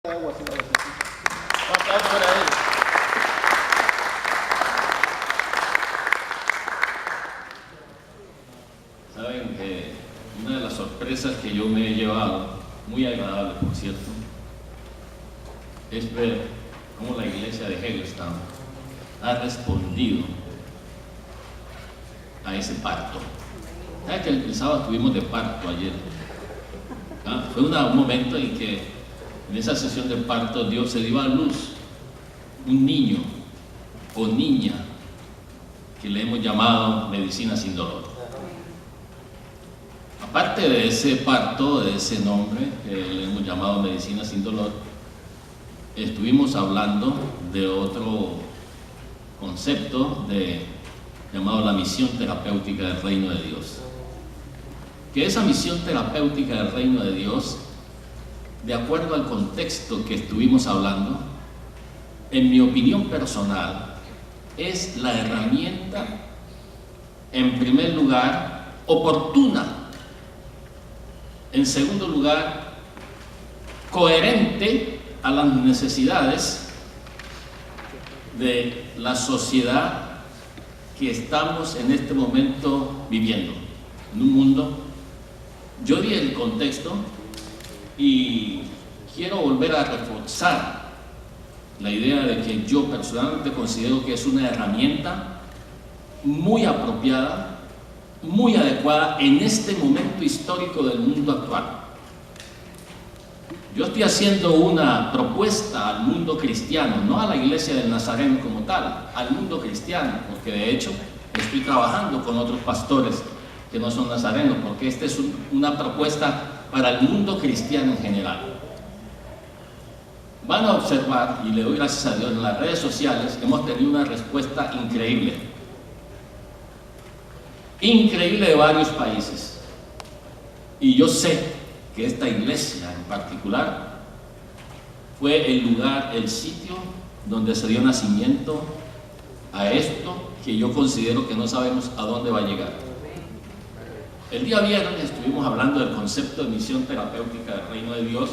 Agua, sí, agua, sí. Vamos por ahí. Saben que una de las sorpresas que yo me he llevado, muy agradable por cierto, es ver cómo la iglesia de Hagerstown ha respondido a ese parto. ¿Saben que el sábado estuvimos de parto ayer? Fue un momento en que en esa sesión de parto Dios se dio a luz un niño o niña que le hemos llamado medicina sin dolor. Aparte de ese parto, de ese nombre que le hemos llamado medicina sin dolor, estuvimos hablando de otro concepto llamado la misión terapéutica del reino de Dios. Que esa misión terapéutica del reino de Dios, de acuerdo al contexto que estuvimos hablando, en mi opinión personal, es la herramienta, en primer lugar, oportuna, en segundo lugar, coherente a las necesidades de la sociedad que estamos en este momento viviendo, en un mundo. Yo di el contexto y quiero volver a reforzar la idea de que yo personalmente considero que es una herramienta muy apropiada, muy adecuada en este momento histórico del mundo actual. Yo estoy haciendo una propuesta al mundo cristiano, no a la iglesia del Nazareno como tal, al mundo cristiano, porque de hecho estoy trabajando con otros pastores que no son nazarenos, porque esta es una propuesta para el mundo cristiano en general. Van a observar, y le doy gracias a Dios, en las redes sociales hemos tenido una respuesta increíble de varios países, y yo sé que esta iglesia en particular fue el lugar, el sitio donde se dio nacimiento a esto que yo considero que no sabemos a dónde va a llegar. El día viernes estuvimos hablando del concepto de misión terapéutica del reino de Dios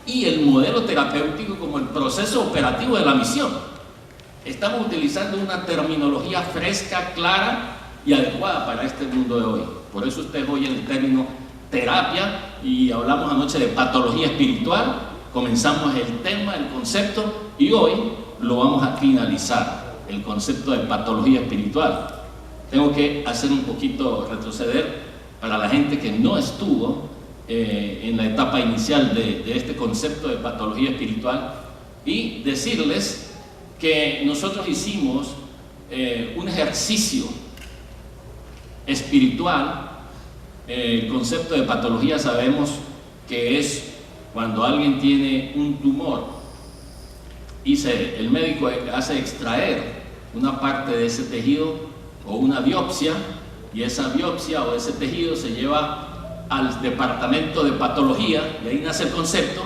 y el modelo terapéutico como el proceso operativo de la misión. Estamos utilizando una terminología fresca, clara y adecuada para este mundo de hoy. Por eso usted oye el término terapia, y hablamos anoche de patología espiritual, comenzamos el tema, el concepto, y hoy lo vamos a finalizar, el concepto de patología espiritual. Tengo que hacer un poquito retroceder para la gente que no estuvo en la etapa inicial de este concepto de patología espiritual, y decirles que nosotros hicimos un ejercicio espiritual. El concepto de patología sabemos que es cuando alguien tiene un tumor y el médico hace extraer una parte de ese tejido o una biopsia, y esa biopsia o ese tejido se lleva al departamento de patología, y ahí nace el concepto,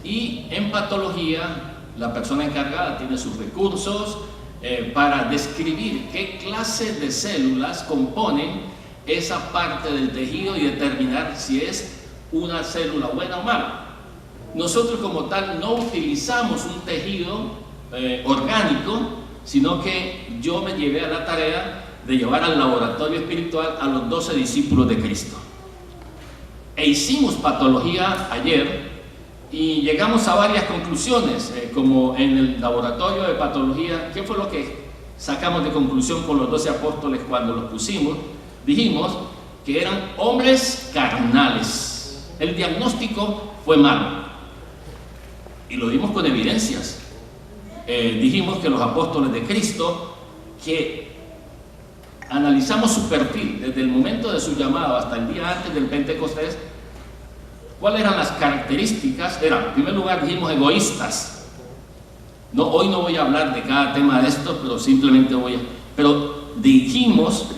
y en patología la persona encargada tiene sus recursos para describir qué clase de células componen esa parte del tejido y determinar si es una célula buena o mala. Nosotros como tal no utilizamos un tejido orgánico, sino que yo me llevé a la tarea de llevar al laboratorio espiritual a los 12 discípulos de Cristo. E hicimos patología ayer y llegamos a varias conclusiones, como en el laboratorio de patología. ¿Qué fue lo que sacamos de conclusión con los 12 apóstoles cuando los pusimos? Dijimos que eran hombres carnales. El diagnóstico fue malo y lo dimos con evidencias. Dijimos que los apóstoles de Cristo, que analizamos su perfil desde el momento de su llamado hasta el día antes del Pentecostés, ¿cuáles eran las características? En primer lugar, dijimos egoístas. Hoy no voy a hablar de cada tema de esto, pero simplemente pero dijimos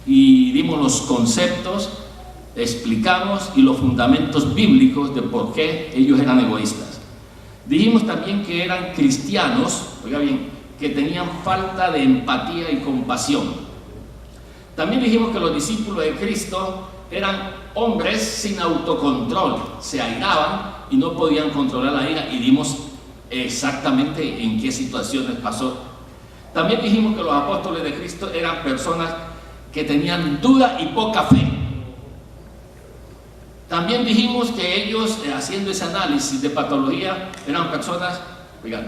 y dimos los conceptos, explicamos y los fundamentos bíblicos de por qué ellos eran egoístas. Dijimos también que eran cristianos, oiga bien, que tenían falta de empatía y compasión. También dijimos que los discípulos de Cristo eran hombres sin autocontrol, se airaban y no podían controlar la ira, y dimos exactamente en qué situaciones pasó. También dijimos que los apóstoles de Cristo eran personas que tenían duda y poca fe. También dijimos que ellos, haciendo ese análisis de patología, eran personas,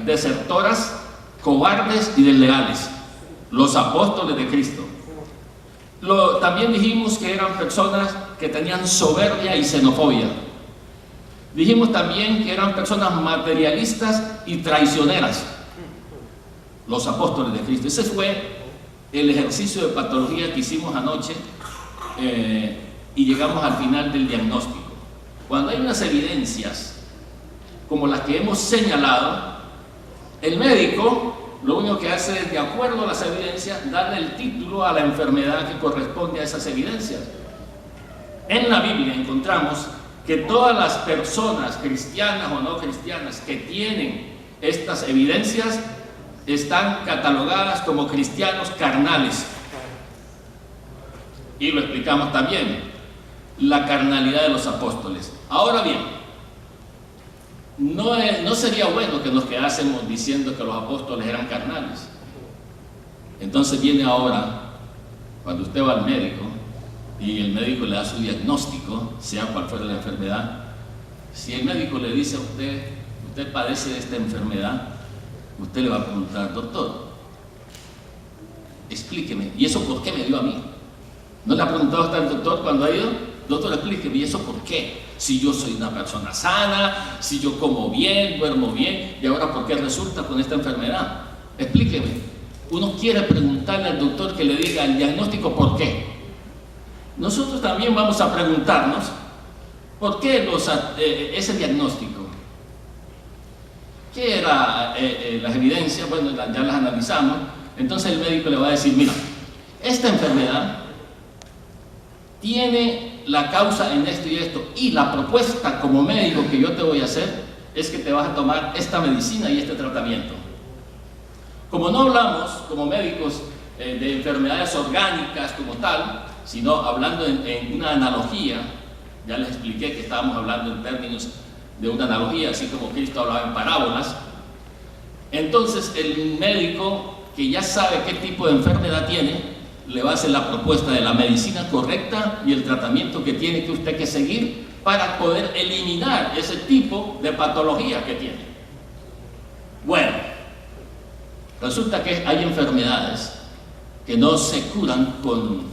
desertoras, cobardes y desleales. Los apóstoles de Cristo. También dijimos que eran personas que tenían soberbia y xenofobia. Dijimos también que eran personas materialistas y traicioneras. Los apóstoles de Cristo. Ese fue el ejercicio de patología que hicimos anoche, y llegamos al final del diagnóstico. Cuando hay unas evidencias como las que hemos señalado, el médico lo único que hace es, de acuerdo a las evidencias, darle el título a la enfermedad que corresponde a esas evidencias. En la Biblia encontramos que todas las personas, cristianas o no cristianas, que tienen estas evidencias están catalogadas como cristianos carnales. Y lo explicamos también, la carnalidad de los apóstoles. Ahora bien, no sería bueno que nos quedásemos diciendo que los apóstoles eran carnales. Entonces viene ahora, cuando usted va al médico y el médico le da su diagnóstico, sea cual fuera la enfermedad, si el médico le dice a usted padece de esta enfermedad, usted le va a preguntar: doctor, explíqueme, ¿y eso por qué me dio a mí? ¿No le ha preguntado hasta el doctor cuando ha ido? Doctor, explíqueme, ¿y eso por qué? Si yo soy una persona sana, si yo como bien, duermo bien, y ahora ¿por qué resulta con esta enfermedad? Explíqueme. Uno quiere preguntarle al doctor que le diga el diagnóstico por qué. Nosotros también vamos a preguntarnos por qué ese diagnóstico. ¿Qué era las evidencias? Bueno, ya las analizamos. Entonces el médico le va a decir: mira, esta enfermedad tiene la causa en esto y esto, y la propuesta como médico que yo te voy a hacer es que te vas a tomar esta medicina y este tratamiento. Como no hablamos como médicos de enfermedades orgánicas como tal, sino hablando en una analogía, ya les expliqué que estábamos hablando en términos de una analogía, así como Cristo hablaba en parábolas. Entonces el médico, que ya sabe qué tipo de enfermedad tiene, le va a hacer la propuesta de la medicina correcta y el tratamiento que tiene que usted que seguir para poder eliminar ese tipo de patología que tiene. Bueno, resulta que hay enfermedades que no se curan con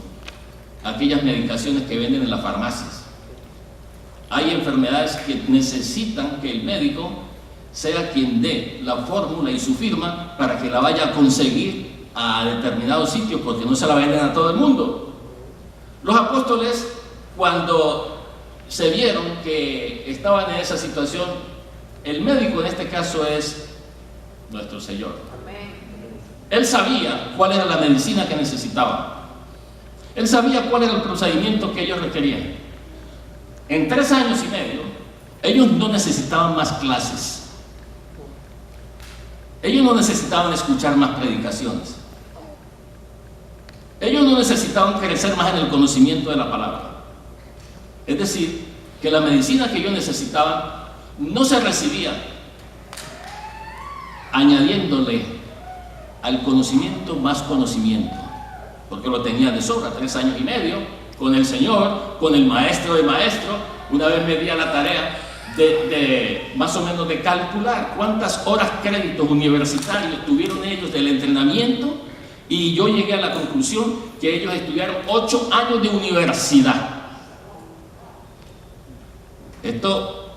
aquellas medicaciones que venden en las farmacias. Hay enfermedades que necesitan que el médico sea quien dé la fórmula y su firma para que la vaya a conseguir a determinados sitios, porque no se la venden a todo el mundo. Los apóstoles, cuando se vieron que estaban en esa situación, el médico en este caso es nuestro Señor. Él sabía cuál era la medicina que necesitaban. Él sabía cuál era el procedimiento que ellos requerían. En 3 años y medio, ellos no necesitaban más clases. Ellos no necesitaban escuchar más predicaciones. Ellos no necesitaban crecer más en el conocimiento de la palabra. Es decir, que la medicina que ellos necesitaban no se recibía añadiéndole al conocimiento más conocimiento, porque lo tenían de sobra, 3 años y medio, con el Señor, con el maestro de maestro. Una vez me di a la tarea de más o menos de calcular cuántas horas créditos universitarios tuvieron ellos del entrenamiento, y yo llegué a la conclusión que ellos estudiaron 8 años de universidad. Esto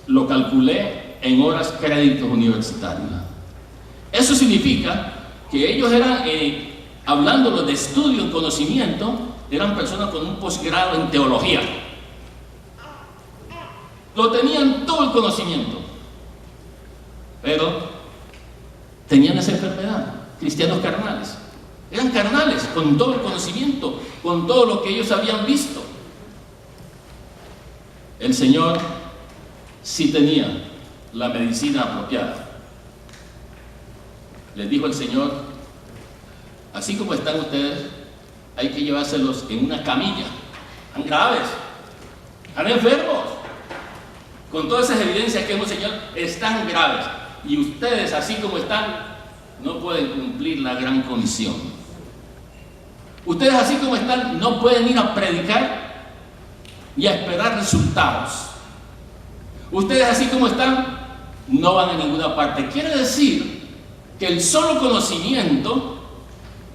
lo calculé en horas créditos universitarios. Eso significa que ellos eran, hablándolo de estudio en conocimiento, eran personas con un posgrado en teología. Lo tenían todo el conocimiento, pero tenían esa enfermedad. Cristianos carnales. Eran carnales, con todo el conocimiento, con todo lo que ellos habían visto. El Señor sí tenía la medicina apropiada. Les dijo el Señor: así como están ustedes, hay que llevárselos en una camilla. Están graves, están enfermos. con todas esas evidencias que hemos señalado, están graves. Y ustedes, así como están, no pueden cumplir la gran comisión. Ustedes, así como están, no pueden ir a predicar y a esperar resultados. Ustedes, así como están, no van a ninguna parte. Quiere decir que el solo conocimiento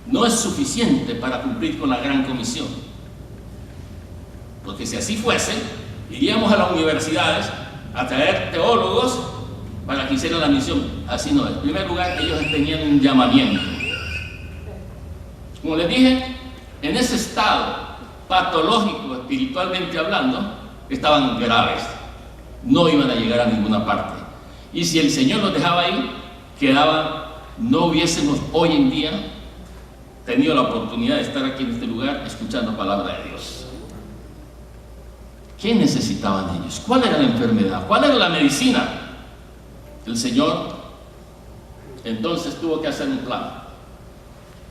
no es suficiente para cumplir con la gran comisión. Porque si así fuese, iríamos a las universidades a traer teólogos para que hicieran la misión. Así no es. En primer lugar, ellos tenían un llamamiento. Como les dije, en ese estado patológico, espiritualmente hablando, estaban graves. No iban a llegar a ninguna parte. Y si el Señor los dejaba ahí, no hubiésemos hoy en día tenido la oportunidad de estar aquí en este lugar escuchando palabra de Dios. ¿Qué necesitaban ellos? ¿Cuál era la enfermedad? ¿Cuál era la medicina? El Señor entonces tuvo que hacer un plan.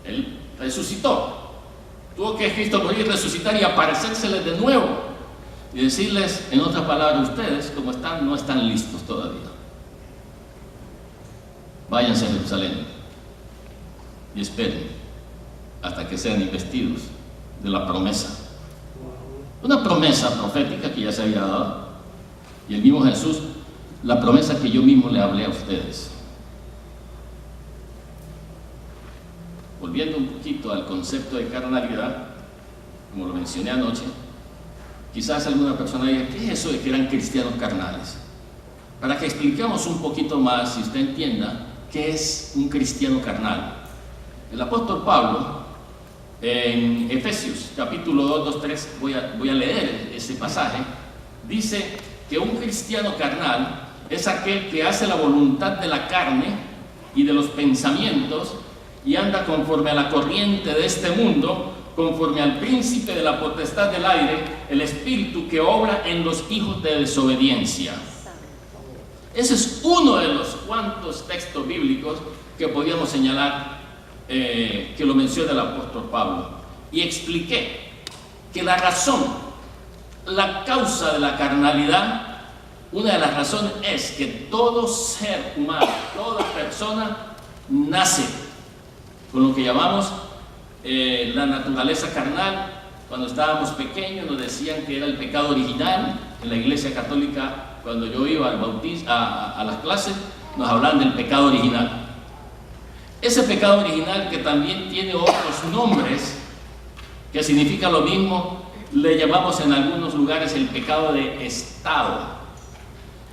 Él resucitó. Tuvo que Cristo morir, resucitar y aparecérseles de nuevo y decirles, en otras palabras, ustedes como están, no están listos todavía. Váyanse a Jerusalén y esperen hasta que sean investidos de la promesa. Una promesa profética que ya se había dado. Y el mismo Jesús, la promesa que yo mismo le hablé a ustedes. Volviendo un poquito al concepto de carnalidad, como lo mencioné anoche, quizás alguna persona diga, ¿qué es eso de que eran cristianos carnales? Para que expliquemos un poquito más y usted entienda qué es un cristiano carnal. El apóstol Pablo, en Efesios capítulo 2, 3, voy a leer ese pasaje, dice que un cristiano carnal es aquel que hace la voluntad de la carne y de los pensamientos y anda conforme a la corriente de este mundo, conforme al príncipe de la potestad del aire, el espíritu que obra en los hijos de desobediencia. Ese es uno de los cuantos textos bíblicos que podíamos señalar que lo menciona el apóstol Pablo. Y expliqué que la razón, la causa de la carnalidad, una de las razones es que todo ser humano, toda persona nace con lo que llamamos la naturaleza carnal. Cuando estábamos pequeños nos decían que era el pecado original. En la Iglesia Católica, cuando yo iba al bautismo, a las clases, nos hablan del pecado original. Ese pecado original, que también tiene otros nombres que significan lo mismo, le llamamos en algunos lugares el pecado de estado.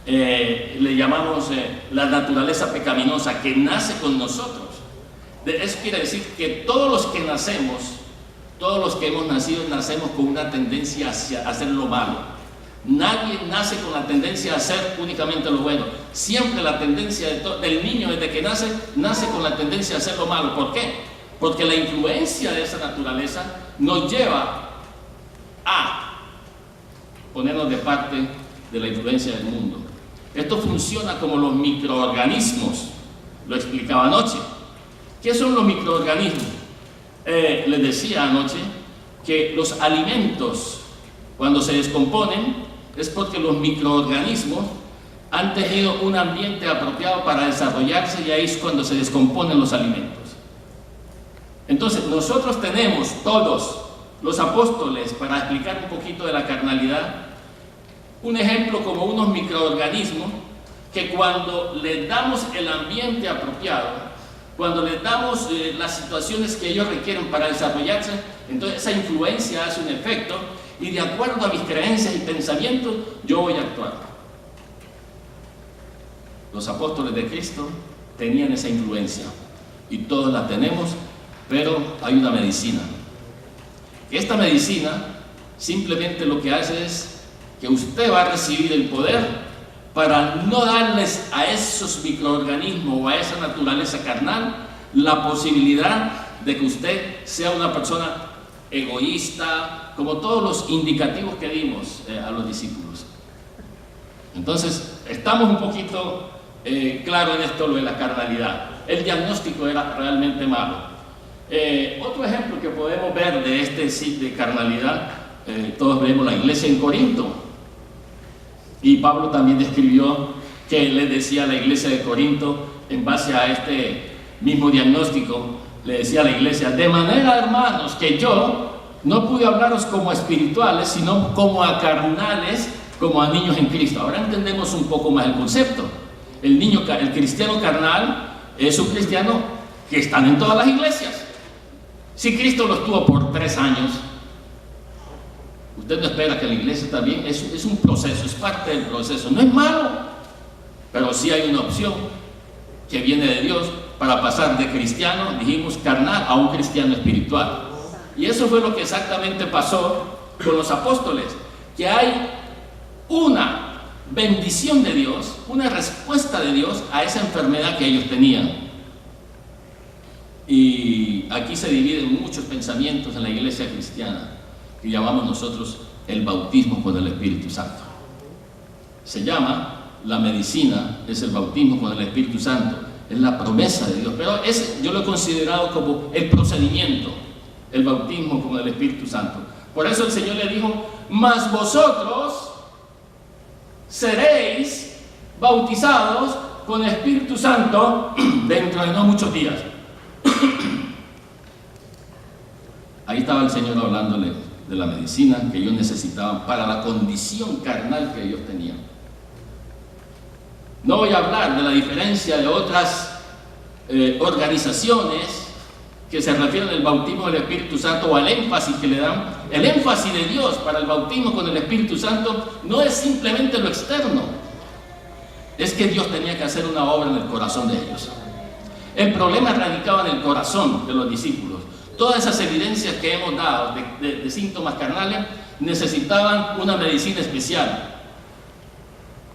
Le llamamos la naturaleza pecaminosa que nace con nosotros. Eso quiere decir que todos los que nacemos, todos los que hemos nacido, nacemos con una tendencia hacia hacer lo malo. Nadie nace con la tendencia a hacer únicamente lo bueno. Siempre la tendencia del niño desde que nace con la tendencia a hacer lo malo. ¿Por qué? Porque la influencia de esa naturaleza nos lleva a ponernos de parte de la influencia del mundo. Esto funciona como los microorganismos. Lo explicaba anoche. ¿Qué son los microorganismos? Les decía anoche que los alimentos, cuando se descomponen, es porque los microorganismos han tenido un ambiente apropiado para desarrollarse, y ahí es cuando se descomponen los alimentos. Entonces, nosotros tenemos todos los apóstoles, para explicar un poquito de la carnalidad, un ejemplo como unos microorganismos que cuando les damos el ambiente apropiado, cuando les damos las situaciones que ellos requieren para desarrollarse, entonces esa influencia hace un efecto, y de acuerdo a mis creencias y pensamientos, yo voy a actuar. Los apóstoles de Cristo tenían esa influencia, y todos la tenemos, pero hay una medicina. Esta medicina simplemente lo que hace es que usted va a recibir el poder para no darles a esos microorganismos o a esa naturaleza carnal la posibilidad de que usted sea una persona egoísta, como todos los indicativos que dimos a los discípulos. Entonces, estamos un poquito claros en esto, lo de la carnalidad. El diagnóstico era realmente malo. Otro ejemplo que podemos ver de de carnalidad, todos vemos la iglesia en Corinto. Y Pablo también describió que le decía a la iglesia de Corinto, en base a este mismo diagnóstico, le decía a la iglesia: de manera, hermanos, que yo no pude hablaros como a espirituales, sino como a carnales, como a niños en Cristo. Ahora entendemos un poco más el concepto. El cristiano carnal es un cristiano que están en todas las iglesias. Si Cristo los tuvo por 3 años, usted no espera que la iglesia también, es un proceso, es parte del proceso. No es malo, pero sí hay una opción que viene de Dios para pasar de cristiano, dijimos, carnal, a un cristiano espiritual. Y eso fue lo que exactamente pasó con los apóstoles, que hay una bendición de Dios, una respuesta de Dios a esa enfermedad que ellos tenían. Y aquí se dividen muchos pensamientos en la iglesia cristiana, que llamamos nosotros el bautismo con el Espíritu Santo. Se llama, la medicina es el bautismo con el Espíritu Santo, es la promesa de Dios, pero yo lo he considerado como el procedimiento, el bautismo con el Espíritu Santo. Por eso el Señor le dijo: mas vosotros seréis bautizados con el Espíritu Santo dentro de no muchos días. Ahí estaba el Señor hablándole de la medicina que ellos necesitaban para la condición carnal que ellos tenían. No voy a hablar de la diferencia de otras organizaciones que se refieren al bautismo del Espíritu Santo, o al énfasis que le dan. El énfasis de Dios para el bautismo con el Espíritu Santo no es simplemente lo externo, es que Dios tenía que hacer una obra en el corazón de ellos. El problema radicaba en el corazón de los discípulos. Todas esas evidencias que hemos dado de síntomas carnales necesitaban una medicina especial,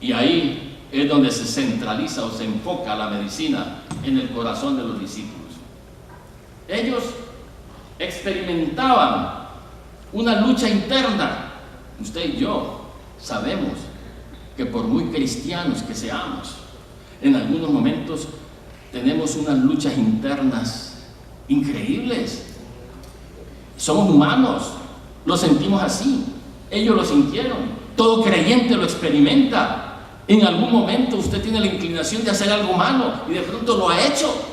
y ahí es donde se centraliza o se enfoca la medicina, en el corazón de los discípulos. Ellos experimentaban una lucha interna. Usted y yo sabemos que por muy cristianos que seamos, en algunos momentos tenemos unas luchas internas increíbles. Somos humanos, lo sentimos así. Ellos lo sintieron. Todo creyente lo experimenta. En algún momento usted tiene la inclinación de hacer algo malo y de pronto lo ha hecho.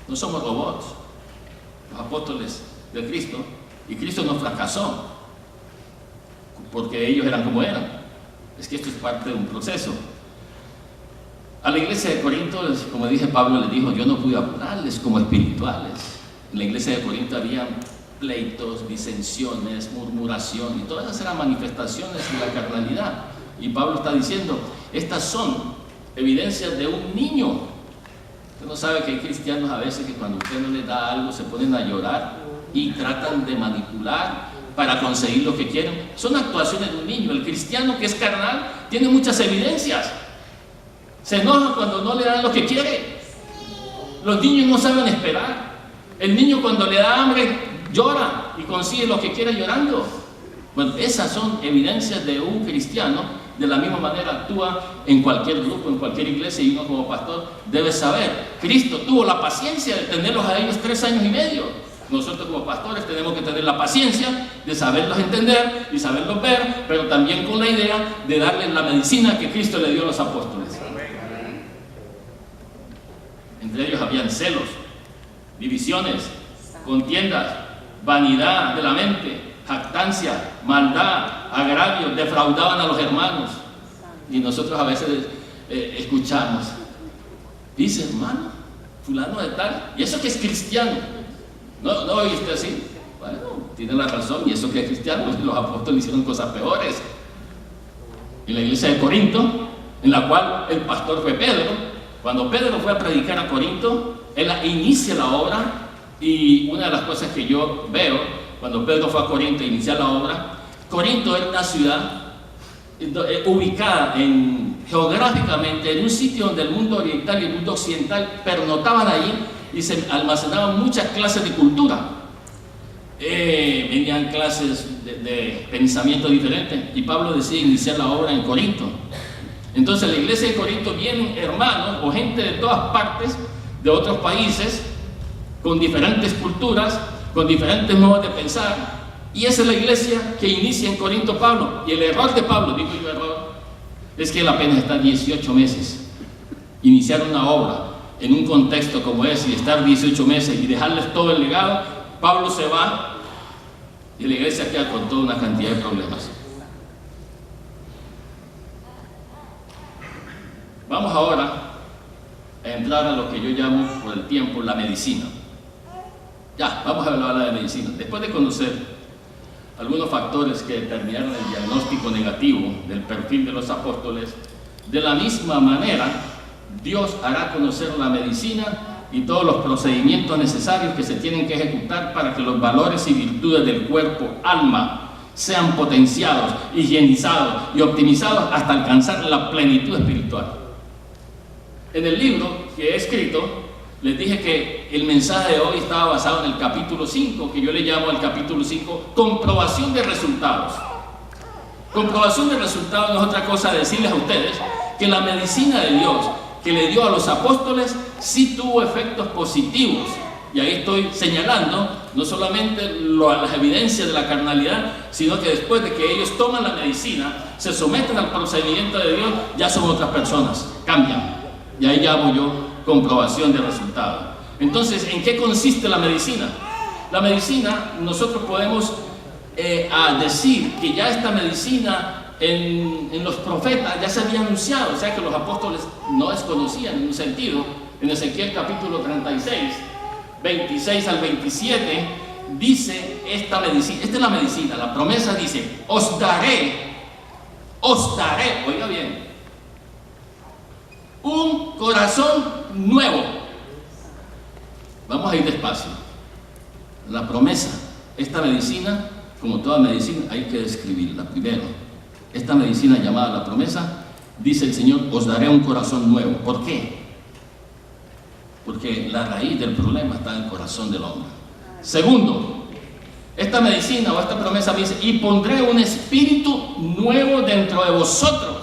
No somos robots, los apóstoles de Cristo, y Cristo no fracasó porque ellos eran como eran. Es que esto es parte de un proceso. A la iglesia de Corinto, como dije, Pablo les dijo: yo no pude hablarles como espirituales. En la iglesia de Corinto había pleitos, disensiones, murmuración, y todas esas eran manifestaciones de la carnalidad. Y Pablo está diciendo: estas son evidencias de un niño. Usted no sabe que hay cristianos a veces que cuando usted no les da algo se ponen a llorar y tratan de manipular para conseguir lo que quieren. Son actuaciones de un niño. El cristiano que es carnal tiene muchas evidencias. Se enoja cuando no le dan lo que quiere. Los niños no saben esperar. El niño cuando le da hambre llora y consigue lo que quiere llorando. Bueno, esas son evidencias de un cristiano. De la misma manera actúa en cualquier grupo, en cualquier iglesia, y uno como pastor debe saber. Cristo tuvo la paciencia de tenerlos a ellos 3 años y medio. Nosotros como pastores tenemos que tener la paciencia de saberlos entender y saberlos ver, pero también con la idea de darles la medicina que Cristo le dio a los apóstoles. Entre ellos habían celos, divisiones, contiendas, vanidad de la mente, jactancia, maldad, agravios, defraudaban a los hermanos. Y nosotros a veces escuchamos: dice, hermano, fulano de tal, y eso que es cristiano. ¿No oíste así? Bueno, tiene la razón, y eso que es cristiano. Los apóstoles hicieron cosas peores. En la iglesia de Corinto, en la cual el pastor fue Pedro, cuando Pedro fue a predicar a Corinto, él inicia la obra. Y una de las cosas que yo veo cuando Pedro fue a Corinto a iniciar la obra, Corinto era una ciudad ubicada geográficamente en un sitio donde el mundo oriental y el mundo occidental pernotaban allí y se almacenaban muchas clases de cultura. Venían clases de pensamiento diferentes, y Pablo decide iniciar la obra en Corinto. Entonces, en la iglesia de Corinto vienen hermanos o gente de todas partes, de otros países, con diferentes culturas, con diferentes modos de pensar, Y esa es la iglesia que inicia en Corinto Pablo. Y el error de Pablo, digo yo error, es que él apenas está 18 meses. Iniciar una obra en un contexto como ese y estar 18 meses y dejarles todo el legado, Pablo se va y la iglesia queda con toda una cantidad de problemas. Vamos ahora a entrar a lo que yo llamo por el tiempo la medicina. Ya, vamos a hablar de medicina. Después de conocer algunos factores que determinaron el diagnóstico negativo del perfil de los apóstoles, de la misma manera, Dios hará conocer la medicina y todos los procedimientos necesarios que se tienen que ejecutar para que los valores y virtudes del cuerpo, alma, sean potenciados, higienizados y optimizados hasta alcanzar la plenitud espiritual. En el libro que he escrito, les dije que el mensaje de hoy estaba basado en el capítulo 5, que yo le llamo el capítulo 5, comprobación de resultados. Comprobación de resultados no es otra cosa de decirles a ustedes que la medicina de Dios que le dio a los apóstoles sí tuvo efectos positivos. Y ahí estoy señalando no solamente las evidencias de la carnalidad, sino que después de que ellos toman la medicina, se someten al procedimiento de Dios, ya son otras personas, cambian. Y ahí llamo yo comprobación de resultados. Entonces, ¿en qué consiste la medicina? La medicina, nosotros podemos decir que ya esta medicina en los profetas ya se había anunciado, o sea que los apóstoles no desconocían en un sentido. En Ezequiel capítulo 36, 26 al 27, dice esta medicina, esta es la medicina, la promesa dice, os daré, oiga bien, un corazón nuevo. Vamos a ir despacio. La promesa, esta medicina, como toda medicina, hay que describirla primero. Esta medicina llamada la promesa, dice el Señor, os daré un corazón nuevo. ¿Por qué? Porque la raíz del problema está en el corazón del hombre. Segundo, esta medicina o esta promesa me dice, y pondré un espíritu nuevo dentro de vosotros.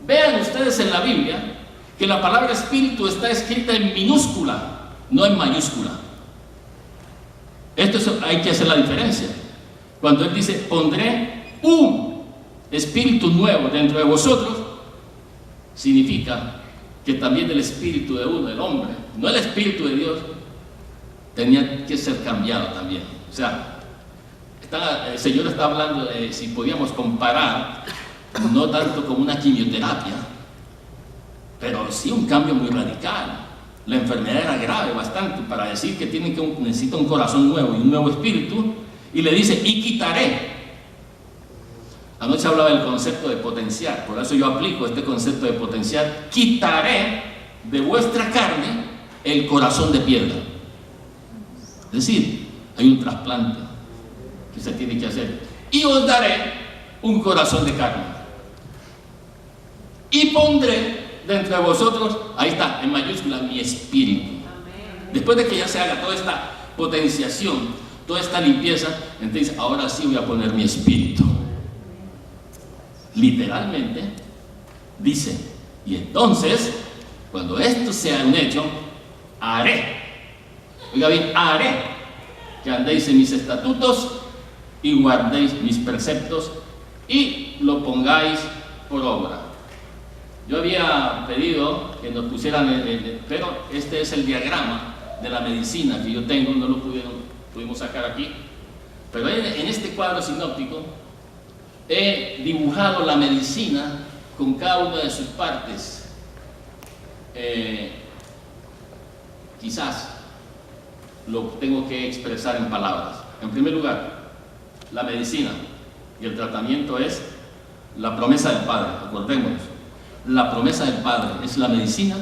Vean ustedes en la Biblia que la palabra espíritu está escrita en minúscula, no en mayúscula. Hay que hacer la diferencia. Cuando él dice, pondré un espíritu nuevo dentro de vosotros, significa que también el espíritu de uno, el hombre, no el espíritu de Dios, tenía que ser cambiado también. O sea, el Señor está hablando de si podíamos comparar, no tanto como una quimioterapia, pero sí un cambio muy radical. La enfermedad era grave bastante para decir que necesita un corazón nuevo y un nuevo espíritu, y le dice, y quitaré. Anoche hablaba del concepto de potenciar, por eso yo aplico este concepto de potenciar. Quitaré de vuestra carne el corazón de piedra. Es decir, hay un trasplante que se tiene que hacer. Y os daré un corazón de carne. Y pondré dentro de vosotros, ahí está, en mayúscula, mi espíritu. Después de que ya se haga toda esta potenciación, toda esta limpieza, entonces ahora sí voy a poner mi espíritu. Literalmente dice, y entonces cuando esto sea un hecho, haré, oiga bien, haré que andéis en mis estatutos y guardéis mis preceptos y lo pongáis por obra. Yo había pedido que nos pusieran pero este es el diagrama de la medicina que yo tengo, no lo pudimos sacar aquí, pero en este cuadro sinóptico he dibujado la medicina con cada una de sus partes. Quizás lo tengo que expresar en palabras. En primer lugar, la medicina y el tratamiento es la promesa del Padre. Acordémonos, la promesa del Padre es la medicina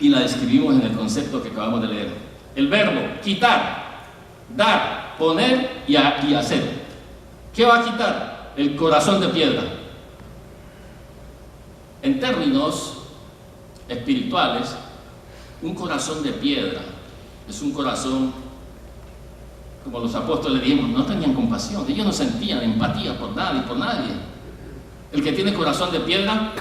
y la describimos en el concepto que acabamos de leer. El verbo quitar, dar, poner y hacer. ¿Qué va a quitar? El corazón de piedra. En términos espirituales, un corazón de piedra es un corazón, como los apóstoles dijimos, no tenían compasión, ellos no sentían empatía por nadie, por nadie. El que tiene corazón de piedra,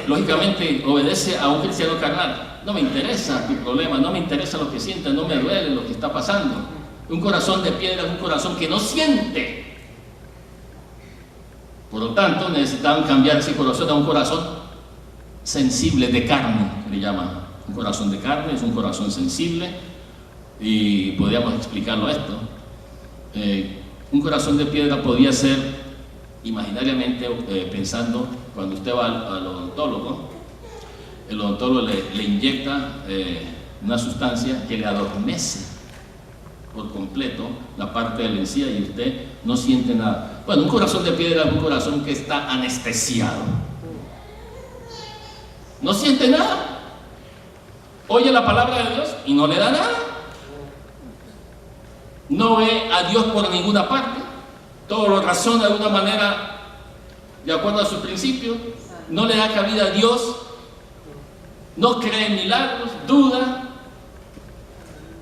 lógicamente obedece a un cristiano carnal. No me interesa tu problema, no me interesa lo que sientas, no me duele lo que está pasando. Un corazón de piedra es un corazón que no siente. Por lo tanto, necesitaban cambiar ese corazón a un corazón sensible, de carne, que le llaman. Un corazón de carne es un corazón sensible, y podríamos explicarlo esto. Un corazón de piedra podía ser, imaginariamente, pensando, cuando usted va al odontólogo, el odontólogo le inyecta una sustancia que le adormece por completo la parte de la encía y usted no siente nada. Bueno, un corazón de piedra es un corazón que está anestesiado. No siente nada. Oye la palabra de Dios y no le da nada. No ve a Dios por ninguna parte. Todo lo razona de una manera de acuerdo a sus principios. No le da cabida a Dios. No cree en milagros. Duda.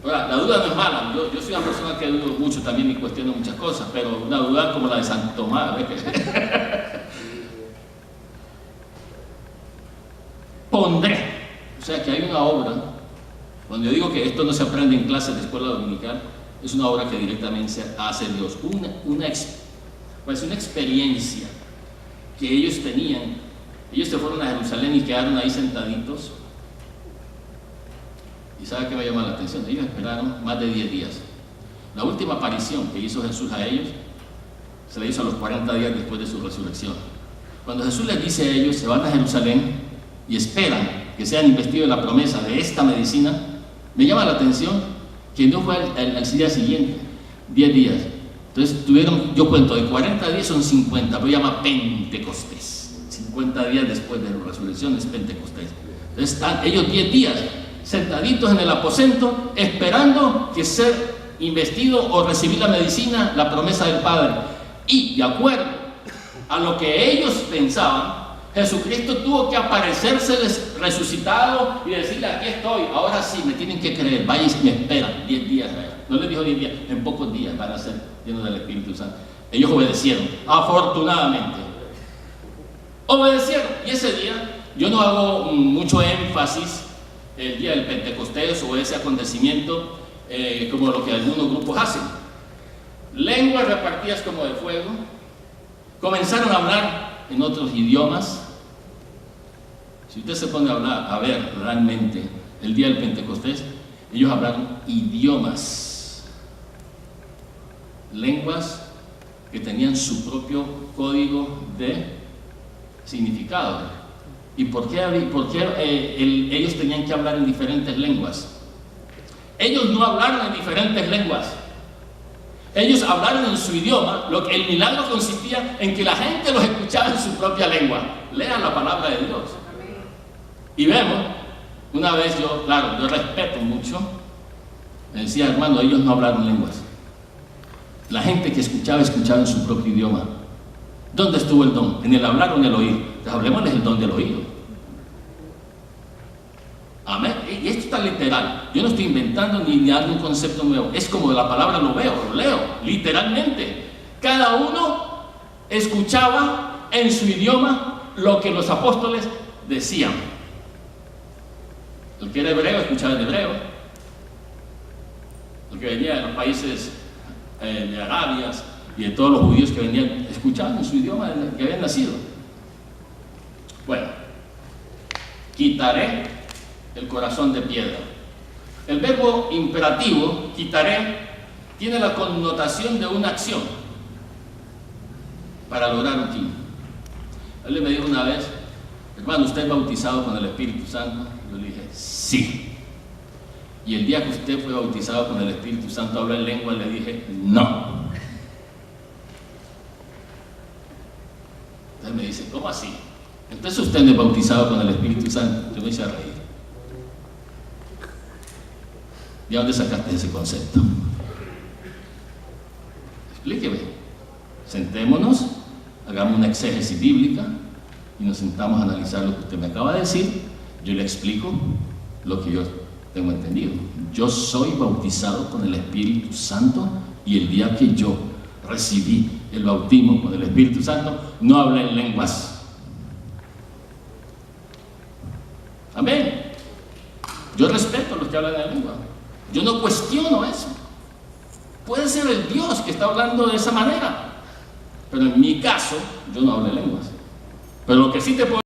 Ahora, la duda no es mala. Yo soy una persona que dudo mucho también y cuestiono muchas cosas, pero una duda como la de Santo Tomás, ¿ves? Pondré. O sea que hay una obra, cuando yo digo que esto no se aprende en clases de escuela dominical, es una obra que directamente hace Dios. Una experiencia que ellos tenían. Ellos se fueron a Jerusalén y quedaron ahí sentaditos. ¿Y sabe qué me llama la atención? Ellos esperaron más de 10 días. La última aparición que hizo Jesús a ellos se la hizo a los 40 días después de su resurrección. Cuando Jesús les dice a ellos, se van a Jerusalén y esperan que sean investidos de la promesa de esta medicina, me llama la atención que no fue al día siguiente, 10 días. Entonces tuvieron, yo cuento, de 40 días son 50, pero llama Pentecostés. 50 días después de la resurrección es Pentecostés. Entonces están ellos 10 días sentaditos en el aposento, esperando que ser investido o recibir la medicina, la promesa del Padre. Y de acuerdo a lo que ellos pensaban, Jesucristo tuvo que aparecérseles resucitado y decirle: aquí estoy, ahora sí, me tienen que creer, vayan y me esperan 10 días. No les dijo 10 días, en pocos días van a ser llenos del Espíritu Santo. Ellos obedecieron, afortunadamente. Obedecieron, y ese día, yo no hago mucho énfasis el día del Pentecostés o ese acontecimiento como lo que algunos grupos hacen. Lenguas repartidas como de fuego, comenzaron a hablar en otros idiomas. Si usted se pone a hablar, a ver realmente el día del Pentecostés, ellos hablaron idiomas, lenguas que tenían su propio código de significado. ¿Y por qué ellos tenían que hablar en diferentes lenguas? Ellos no hablaron en diferentes lenguas. Ellos hablaron en su idioma. El milagro consistía en que la gente los escuchaba en su propia lengua. Lean la palabra de Dios. Y vemos, una vez yo respeto mucho, me decía: hermano, ellos no hablaron lenguas. La gente que escuchaba en su propio idioma. ¿Dónde estuvo el don? ¿En el hablar o en el oír? Entonces, hablemosles el don del oído. Amén. Y esto está literal. Yo no estoy inventando ni dando un concepto nuevo. Es como la palabra lo veo, lo leo, literalmente. Cada uno escuchaba en su idioma lo que los apóstoles decían. El que era hebreo escuchaba en hebreo. El que venía de los países de Arabia y de todos los judíos que venían, escuchaban en su idioma que habían nacido. Bueno, quitaré el corazón de piedra. El verbo imperativo, quitaré, tiene la connotación de una acción para lograr un fin. Él me dijo una vez: hermano, ¿usted es bautizado con el Espíritu Santo? Yo le dije: sí. Y el día que usted fue bautizado con el Espíritu Santo, habló en lengua, le dije: no. Entonces me dice: ¿cómo así? Entonces usted no es bautizado con el Espíritu Santo. Yo me hice a reír. ¿De dónde sacaste ese concepto? Explíqueme. Sentémonos, hagamos una exégesis bíblica y nos sentamos a analizar lo que usted me acaba de decir. Yo le explico lo que yo tengo entendido. Yo soy bautizado con el Espíritu Santo, y el día que yo recibí el bautismo con el Espíritu Santo, no hablé en lenguas. Amén. Yo respeto a los que hablan en lengua. Yo no cuestiono eso. Puede ser el Dios que está hablando de esa manera. Pero en mi caso, yo no hablo lenguas. Pero lo que sí te puedo